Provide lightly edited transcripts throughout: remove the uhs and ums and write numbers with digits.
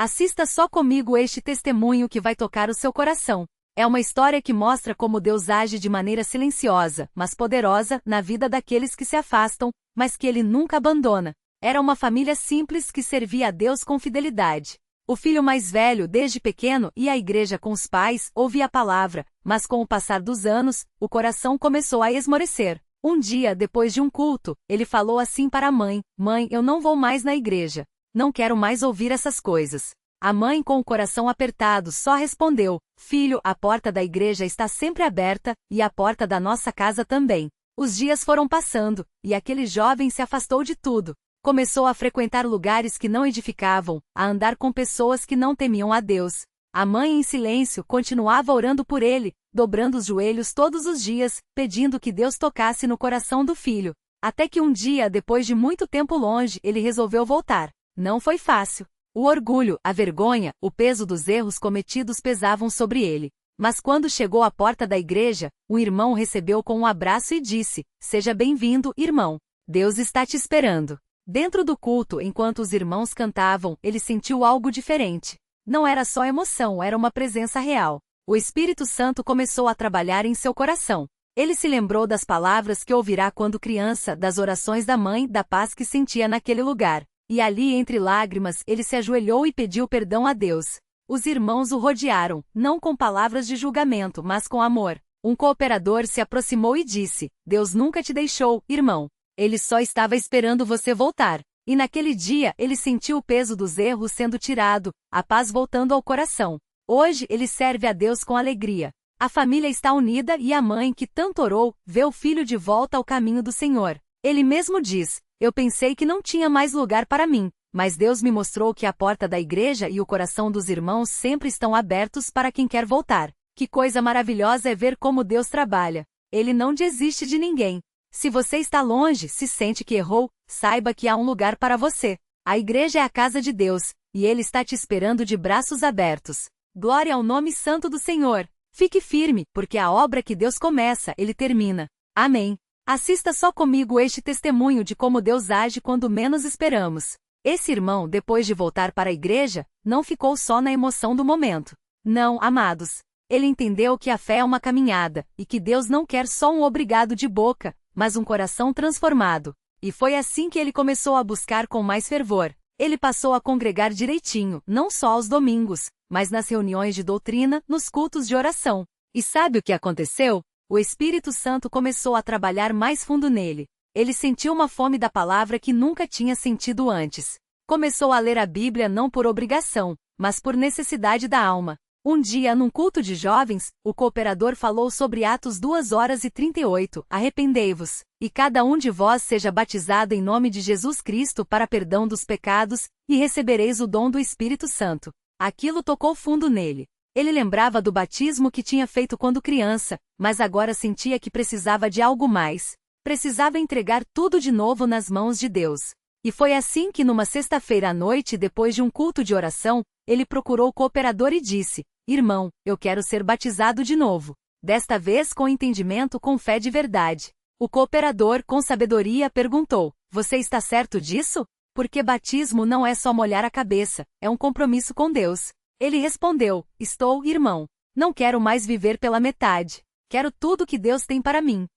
Assista só comigo este testemunho que vai tocar o seu coração. É uma história que mostra como Deus age de maneira silenciosa, mas poderosa, na vida daqueles que se afastam, mas que Ele nunca abandona. Era uma família simples que servia a Deus com fidelidade. O filho mais velho, desde pequeno, ia à igreja com os pais, ouvia a palavra, mas com o passar dos anos, o coração começou a esmorecer. Um dia, depois de um culto, ele falou assim para a mãe: "Mãe, eu não vou mais na igreja. Não quero mais ouvir essas coisas." A mãe, com o coração apertado, só respondeu: "Filho, a porta da igreja está sempre aberta, e a porta da nossa casa também." Os dias foram passando, e aquele jovem se afastou de tudo. Começou a frequentar lugares que não edificavam, a andar com pessoas que não temiam a Deus. A mãe, em silêncio, continuava orando por ele, dobrando os joelhos todos os dias, pedindo que Deus tocasse no coração do filho. Até que um dia, depois de muito tempo longe, ele resolveu voltar. Não foi fácil. O orgulho, a vergonha, o peso dos erros cometidos pesavam sobre ele. Mas quando chegou à porta da igreja, um irmão o recebeu com um abraço e disse: "Seja bem-vindo, irmão. Deus está te esperando." Dentro do culto, enquanto os irmãos cantavam, ele sentiu algo diferente. Não era só emoção, era uma presença real. O Espírito Santo começou a trabalhar em seu coração. Ele se lembrou das palavras que ouvirá quando criança, das orações da mãe, da paz que sentia naquele lugar. E ali, entre lágrimas, ele se ajoelhou e pediu perdão a Deus. Os irmãos o rodearam, não com palavras de julgamento, mas com amor. Um cooperador se aproximou e disse: "Deus nunca te deixou, irmão. Ele só estava esperando você voltar." E naquele dia, ele sentiu o peso dos erros sendo tirado, a paz voltando ao coração. Hoje, ele serve a Deus com alegria. A família está unida e a mãe, que tanto orou, vê o filho de volta ao caminho do Senhor. Ele mesmo diz: "Eu pensei que não tinha mais lugar para mim, mas Deus me mostrou que a porta da igreja e o coração dos irmãos sempre estão abertos para quem quer voltar." Que coisa maravilhosa é ver como Deus trabalha. Ele não desiste de ninguém. Se você está longe, se sente que errou, saiba que há um lugar para você. A igreja é a casa de Deus, e Ele está te esperando de braços abertos. Glória ao nome santo do Senhor. Fique firme, porque a obra que Deus começa, Ele termina. Amém. Assista só comigo este testemunho de como Deus age quando menos esperamos. Esse irmão, depois de voltar para a igreja, não ficou só na emoção do momento. Não, amados. Ele entendeu que a fé é uma caminhada, e que Deus não quer só um obrigado de boca, mas um coração transformado. E foi assim que ele começou a buscar com mais fervor. Ele passou a congregar direitinho, não só aos domingos, mas nas reuniões de doutrina, nos cultos de oração. E sabe o que aconteceu? O Espírito Santo começou a trabalhar mais fundo nele. Ele sentiu uma fome da palavra que nunca tinha sentido antes. Começou a ler a Bíblia não por obrigação, mas por necessidade da alma. Um dia, num culto de jovens, o cooperador falou sobre Atos 2:38, "Arrependei-vos, e cada um de vós seja batizado em nome de Jesus Cristo para perdão dos pecados, e recebereis o dom do Espírito Santo." Aquilo tocou fundo nele. Ele lembrava do batismo que tinha feito quando criança, mas agora sentia que precisava de algo mais. Precisava entregar tudo de novo nas mãos de Deus. E foi assim que numa sexta-feira à noite, depois de um culto de oração, ele procurou o cooperador e disse: "Irmão, eu quero ser batizado de novo. Desta vez com entendimento, com fé de verdade." O cooperador, com sabedoria, perguntou: "Você está certo disso? Porque batismo não é só molhar a cabeça, é um compromisso com Deus." Ele respondeu: "Estou, irmão. Não quero mais viver pela metade. Quero tudo que Deus tem para mim."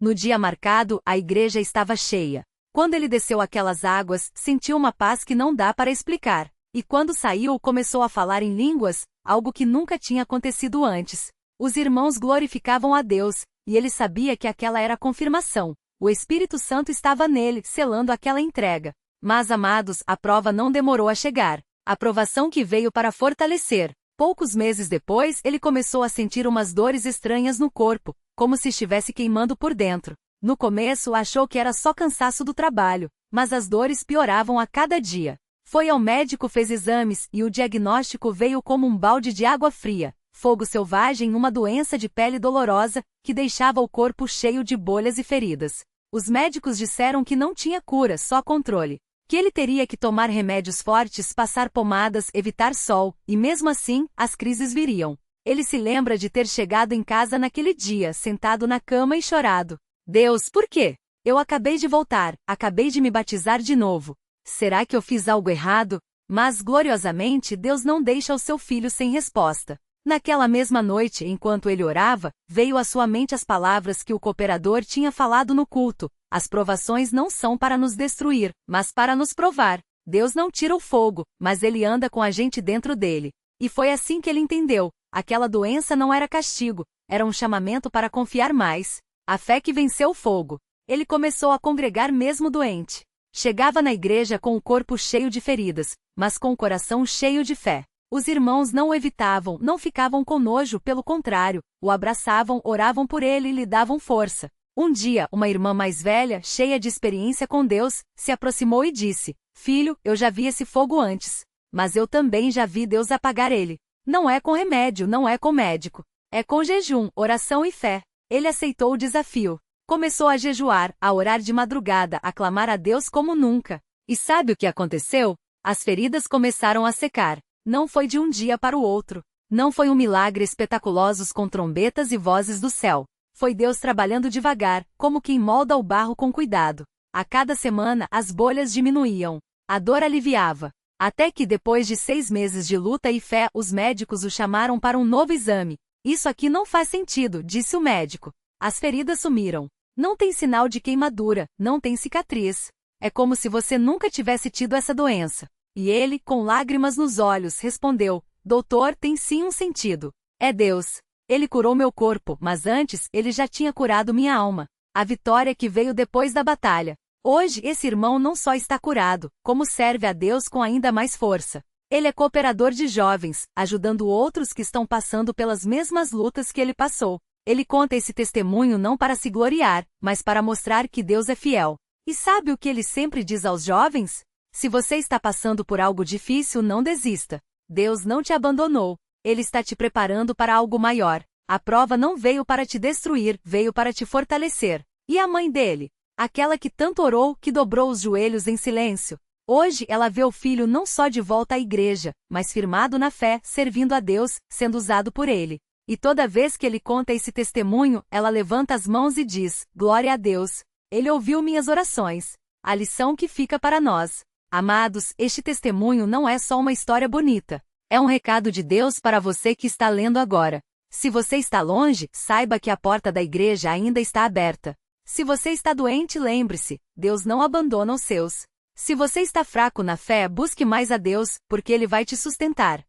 No dia marcado, a igreja estava cheia. Quando ele desceu aquelas águas, sentiu uma paz que não dá para explicar. E quando saiu, começou a falar em línguas, algo que nunca tinha acontecido antes. Os irmãos glorificavam a Deus, e ele sabia que aquela era a confirmação. O Espírito Santo estava nele, selando aquela entrega. Mas, amados, a prova não demorou a chegar. A provação que veio para fortalecer. Poucos meses depois, ele começou a sentir umas dores estranhas no corpo, como se estivesse queimando por dentro. No começo, achou que era só cansaço do trabalho, mas as dores pioravam a cada dia. Foi ao médico, fez exames, e o diagnóstico veio como um balde de água fria. Fogo selvagem, uma doença de pele dolorosa, que deixava o corpo cheio de bolhas e feridas. Os médicos disseram que não tinha cura, só controle. Que ele teria que tomar remédios fortes, passar pomadas, evitar sol, e mesmo assim, as crises viriam. Ele se lembra de ter chegado em casa naquele dia, sentado na cama e chorado. "Deus, por quê? Eu acabei de voltar, acabei de me batizar de novo. Será que eu fiz algo errado? Mas, gloriosamente, Deus não deixa o seu filho sem resposta. Naquela mesma noite, enquanto ele orava, veio à sua mente as palavras que o cooperador tinha falado no culto: as provações não são para nos destruir, mas para nos provar. Deus não tira o fogo, mas ele anda com a gente dentro dele. E foi assim que ele entendeu: aquela doença não era castigo, era um chamamento para confiar mais. A fé que venceu o fogo. Ele começou a congregar mesmo doente. Chegava na igreja com o corpo cheio de feridas, mas com o coração cheio de fé. Os irmãos não o evitavam, não ficavam com nojo, pelo contrário, o abraçavam, oravam por ele e lhe davam força. Um dia, uma irmã mais velha, cheia de experiência com Deus, se aproximou e disse: Filho, eu já vi esse fogo antes. Mas eu também já vi Deus apagar ele. Não é com remédio, não é com médico. É com jejum, oração e fé. Ele aceitou o desafio. Começou a jejuar, a orar de madrugada, a clamar a Deus como nunca. E sabe o que aconteceu? As feridas começaram a secar. Não foi de um dia para o outro. Não foi um milagre espetaculoso com trombetas e vozes do céu. Foi Deus trabalhando devagar, como quem molda o barro com cuidado. A cada semana, as bolhas diminuíam. A dor aliviava. Até que, depois de 6 meses de luta e fé, os médicos o chamaram para um novo exame. Isso aqui não faz sentido, disse o médico. As feridas sumiram. Não tem sinal de queimadura, não tem cicatriz. É como se você nunca tivesse tido essa doença. E ele, com lágrimas nos olhos, respondeu: Doutor, tem sim um sentido. É Deus. Ele curou meu corpo, mas antes, ele já tinha curado minha alma. A vitória que veio depois da batalha. Hoje, esse irmão não só está curado, como serve a Deus com ainda mais força. Ele é cooperador de jovens, ajudando outros que estão passando pelas mesmas lutas que ele passou. Ele conta esse testemunho não para se gloriar, mas para mostrar que Deus é fiel. E sabe o que ele sempre diz aos jovens? Se você está passando por algo difícil, não desista. Deus não te abandonou. Ele está te preparando para algo maior. A prova não veio para te destruir, veio para te fortalecer. E a mãe dele? Aquela que tanto orou, que dobrou os joelhos em silêncio. Hoje ela vê o filho não só de volta à igreja, mas firmado na fé, servindo a Deus, sendo usado por ele. E toda vez que ele conta esse testemunho, ela levanta as mãos e diz: Glória a Deus. Ele ouviu minhas orações. A lição que fica para nós. Amados, este testemunho não é só uma história bonita. É um recado de Deus para você que está lendo agora. Se você está longe, saiba que a porta da igreja ainda está aberta. Se você está doente, lembre-se, Deus não abandona os seus. Se você está fraco na fé, busque mais a Deus, porque Ele vai te sustentar.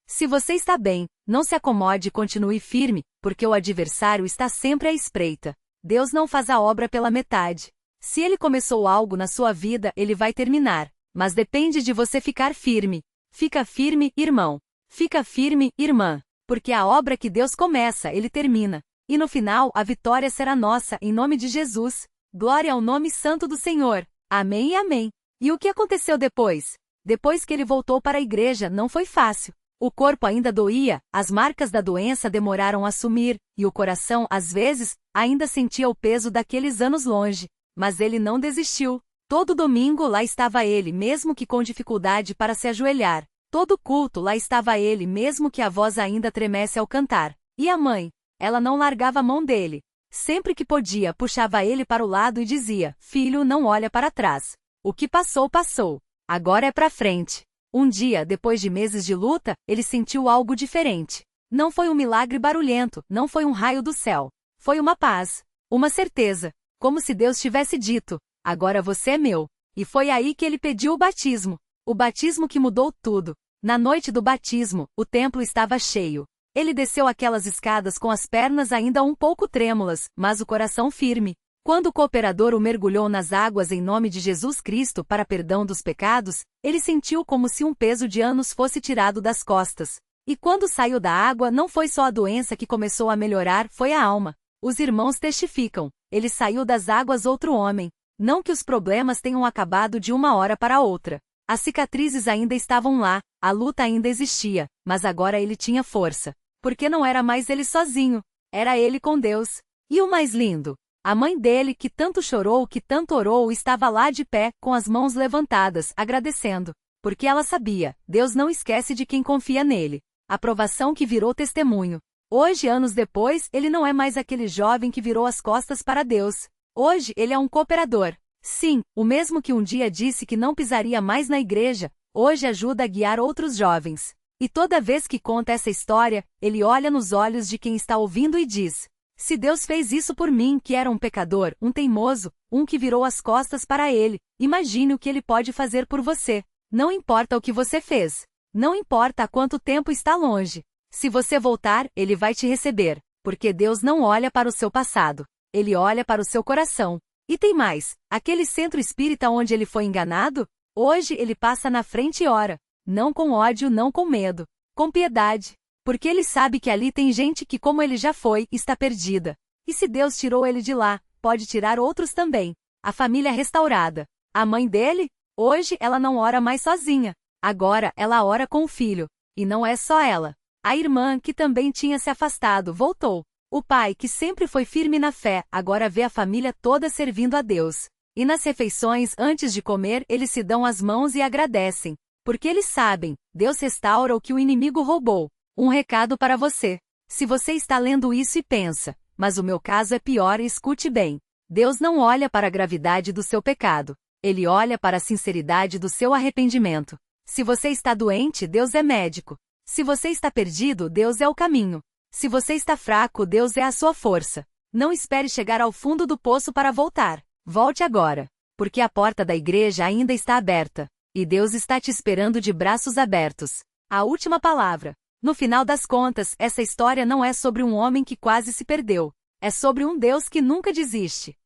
Se você está bem, não se acomode e continue firme, porque o adversário está sempre à espreita. Deus não faz a obra pela metade. Se Ele começou algo na sua vida, Ele vai terminar. Mas depende de você ficar firme. Fica firme, irmão. Fica firme, irmã. Porque a obra que Deus começa, Ele termina. E no final, a vitória será nossa, em nome de Jesus. Glória ao nome santo do Senhor. Amém e amém. E o que aconteceu depois? Depois que ele voltou para a igreja, não foi fácil. O corpo ainda doía, as marcas da doença demoraram a sumir, e o coração, às vezes, ainda sentia o peso daqueles anos longe. Mas ele não desistiu. Todo domingo lá estava ele, mesmo que com dificuldade para se ajoelhar. Todo culto lá estava ele, mesmo que a voz ainda tremesse ao cantar. E a mãe? Ela não largava a mão dele. Sempre que podia, puxava ele para o lado e dizia: Filho, não olha para trás. O que passou, passou. Agora é para frente. Um dia, depois de meses de luta, ele sentiu algo diferente. Não foi um milagre barulhento, não foi um raio do céu. Foi uma paz. Uma certeza. Como se Deus tivesse dito: agora você é meu. E foi aí que ele pediu o batismo. O batismo que mudou tudo. Na noite do batismo, o templo estava cheio. Ele desceu aquelas escadas com as pernas ainda um pouco trêmulas, mas o coração firme. Quando o cooperador o mergulhou nas águas em nome de Jesus Cristo para perdão dos pecados, ele sentiu como se um peso de anos fosse tirado das costas. E quando saiu da água, não foi só a doença que começou a melhorar, foi a alma. Os irmãos testificam. Ele saiu das águas outro homem. Não que os problemas tenham acabado de uma hora para outra. As cicatrizes ainda estavam lá, a luta ainda existia, mas agora ele tinha força. Porque não era mais ele sozinho, era ele com Deus. E o mais lindo? A mãe dele, que tanto chorou, que tanto orou, estava lá de pé, com as mãos levantadas, agradecendo. Porque ela sabia, Deus não esquece de quem confia nele. A provação que virou testemunho. Hoje, anos depois, ele não é mais aquele jovem que virou as costas para Deus. Hoje, ele é um cooperador. Sim, o mesmo que um dia disse que não pisaria mais na igreja, Hoje ajuda a guiar outros jovens. E toda vez que conta essa história, ele olha nos olhos de quem está ouvindo e diz: se Deus fez isso por mim, que era um pecador, um teimoso, um que virou as costas para ele, imagine o que ele pode fazer por você. Não importa o que você fez. Não importa há quanto tempo está longe. Se você voltar, ele vai te receber. Porque Deus não olha para o seu passado. Ele olha para o seu coração. E tem mais. Aquele centro espírita onde ele foi enganado? Hoje ele passa na frente e ora. Não com ódio, não com medo. Com piedade. Porque ele sabe que ali tem gente que, como ele já foi, está perdida. E se Deus tirou ele de lá, pode tirar outros também. A família restaurada. A mãe dele? Hoje ela não ora mais sozinha. Agora ela ora com o filho. E não é só ela. A irmã, que também tinha se afastado, voltou. O pai, que sempre foi firme na fé, agora vê a família toda servindo a Deus. E nas refeições, antes de comer, eles se dão as mãos e agradecem. Porque eles sabem, Deus restaura o que o inimigo roubou. Um recado para você. Se você está lendo isso e pensa, mas o meu caso é pior, escute bem. Deus não olha para a gravidade do seu pecado. Ele olha para a sinceridade do seu arrependimento. Se você está doente, Deus é médico. Se você está perdido, Deus é o caminho. Se você está fraco, Deus é a sua força. Não espere chegar ao fundo do poço para voltar. Volte agora. Porque a porta da igreja ainda está aberta. E Deus está te esperando de braços abertos. A última palavra. No final das contas, essa história não é sobre um homem que quase se perdeu. É sobre um Deus que nunca desiste.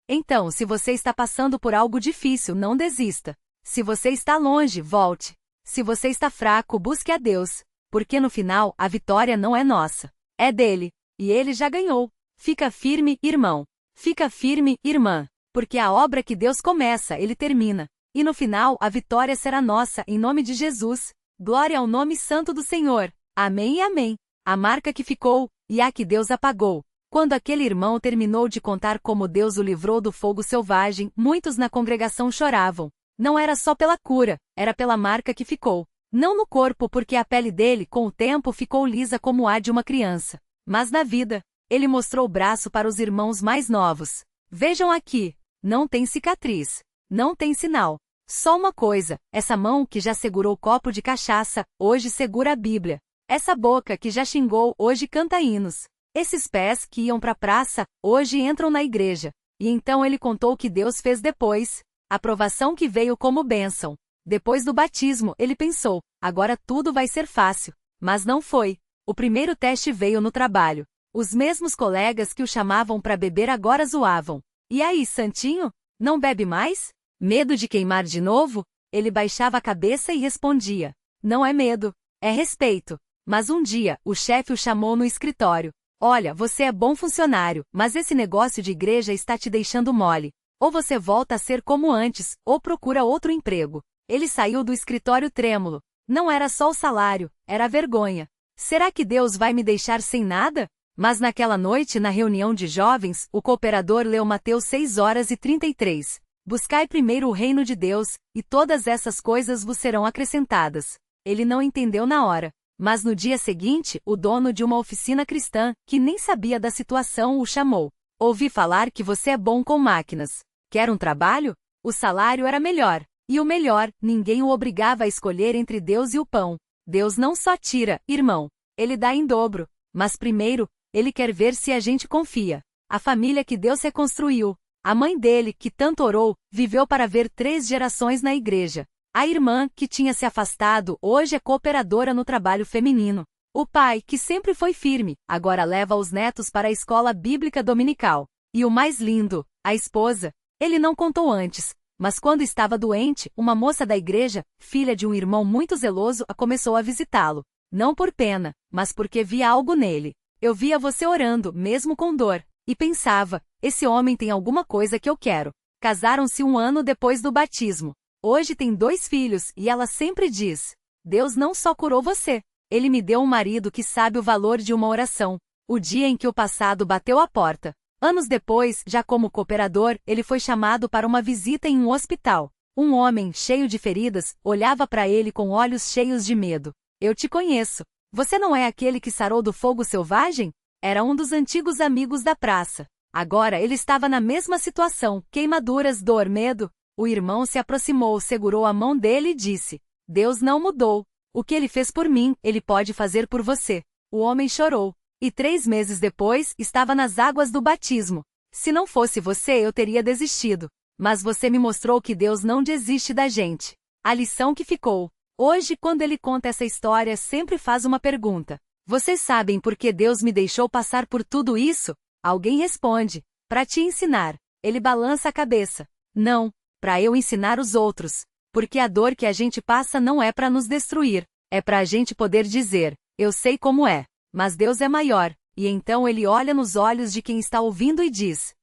Então, se você está passando por algo difícil, não desista. Se você está longe, volte. Se você está fraco, busque a Deus. Porque no final, a vitória não é nossa. É dele. E ele já ganhou. Fica firme, irmão. Fica firme, irmã. Porque a obra que Deus começa, ele termina. E no final, a vitória será nossa, em nome de Jesus. Glória ao nome santo do Senhor. Amém e amém. A marca que ficou, e a que Deus apagou. Quando aquele irmão terminou de contar como Deus o livrou do fogo selvagem, muitos na congregação choravam. Não era só pela cura, era pela marca que ficou. Não no corpo, porque a pele dele, com o tempo, ficou lisa como a de uma criança. Mas na vida. Ele mostrou o braço para os irmãos mais novos. Vejam aqui. Não tem cicatriz. Não tem sinal. Só uma coisa, essa mão que já segurou o copo de cachaça, hoje segura a Bíblia. Essa boca que já xingou, hoje canta hinos. Esses pés que iam para a praça, hoje entram na igreja. E então ele contou o que Deus fez depois. A provação que veio como bênção. Depois do batismo, ele pensou, agora tudo vai ser fácil. Mas não foi. O primeiro teste veio no trabalho. Os mesmos colegas que o chamavam para beber agora zoavam. E aí, santinho? Não bebe mais? Medo de queimar de novo? Ele baixava a cabeça e respondia. Não é medo, é respeito. Mas um dia, o chefe o chamou no escritório. Olha, você é bom funcionário, mas esse negócio de igreja está te deixando mole. Ou você volta a ser como antes, ou procura outro emprego. Ele saiu do escritório trêmulo. Não era só o salário, era a vergonha. Será que Deus vai me deixar sem nada? Mas naquela noite, na reunião de jovens, o cooperador leu Mateus 6:33. Buscai primeiro o reino de Deus, e todas essas coisas vos serão acrescentadas. Ele não entendeu na hora. Mas no dia seguinte, o dono de uma oficina cristã, que nem sabia da situação, o chamou. Ouvi falar que você é bom com máquinas. Quer um trabalho? O salário era melhor. E o melhor, ninguém o obrigava a escolher entre Deus e o pão. Deus não só tira, irmão. Ele dá em dobro. Mas primeiro, ele quer ver se a gente confia. A família que Deus reconstruiu. A mãe dele, que tanto orou, viveu para ver 3 gerações na igreja. A irmã, que tinha se afastado, hoje é cooperadora no trabalho feminino. O pai, que sempre foi firme, agora leva os netos para a escola bíblica dominical. E o mais lindo, a esposa. Ele não contou antes, mas quando estava doente, uma moça da igreja, filha de um irmão muito zeloso, começou a visitá-lo. Não por pena, mas porque via algo nele. Eu via você orando, mesmo com dor. E pensava, esse homem tem alguma coisa que eu quero. Casaram-se 1 ano depois do batismo. Hoje tem 2 filhos, e ela sempre diz, Deus não só curou você. Ele me deu um marido que sabe o valor de uma oração. O dia em que o passado bateu à porta. Anos depois, já como cooperador, ele foi chamado para uma visita em um hospital. Um homem, cheio de feridas, olhava para ele com olhos cheios de medo. Eu te conheço. Você não é aquele que sarou do fogo selvagem? Era um dos antigos amigos da praça. Agora ele estava na mesma situação, queimaduras, dor, medo. O irmão se aproximou, segurou a mão dele e disse, Deus não mudou. O que ele fez por mim, ele pode fazer por você. O homem chorou. E 3 meses depois, estava nas águas do batismo. Se não fosse você, eu teria desistido. Mas você me mostrou que Deus não desiste da gente. A lição que ficou. Hoje, quando ele conta essa história, sempre faz uma pergunta. Vocês sabem por que Deus me deixou passar por tudo isso? Alguém responde. Para te ensinar. Ele balança a cabeça. Não, para eu ensinar os outros. Porque a dor que a gente passa não é para nos destruir. É para a gente poder dizer, eu sei como é, mas Deus é maior. E então ele olha nos olhos de quem está ouvindo e diz.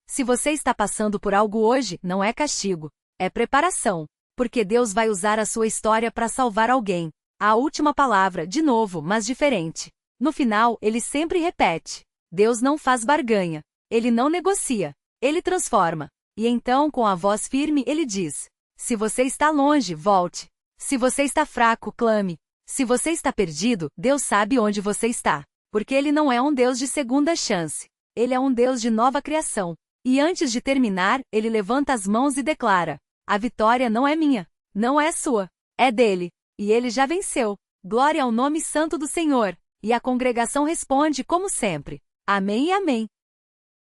Se você está passando por algo hoje, não é castigo. É preparação. Porque Deus vai usar a sua história para salvar alguém. A última palavra, de novo, mas diferente. No final, ele sempre repete. Deus não faz barganha. Ele não negocia. Ele transforma. E então, com a voz firme, ele diz. Se você está longe, volte. Se você está fraco, clame. Se você está perdido, Deus sabe onde você está. Porque ele não é um Deus de segunda chance. Ele é um Deus de nova criação. E antes de terminar, ele levanta as mãos e declara. A vitória não é minha, não é sua, é dele. E ele já venceu. Glória ao nome santo do Senhor. E a congregação responde como sempre. Amém e amém.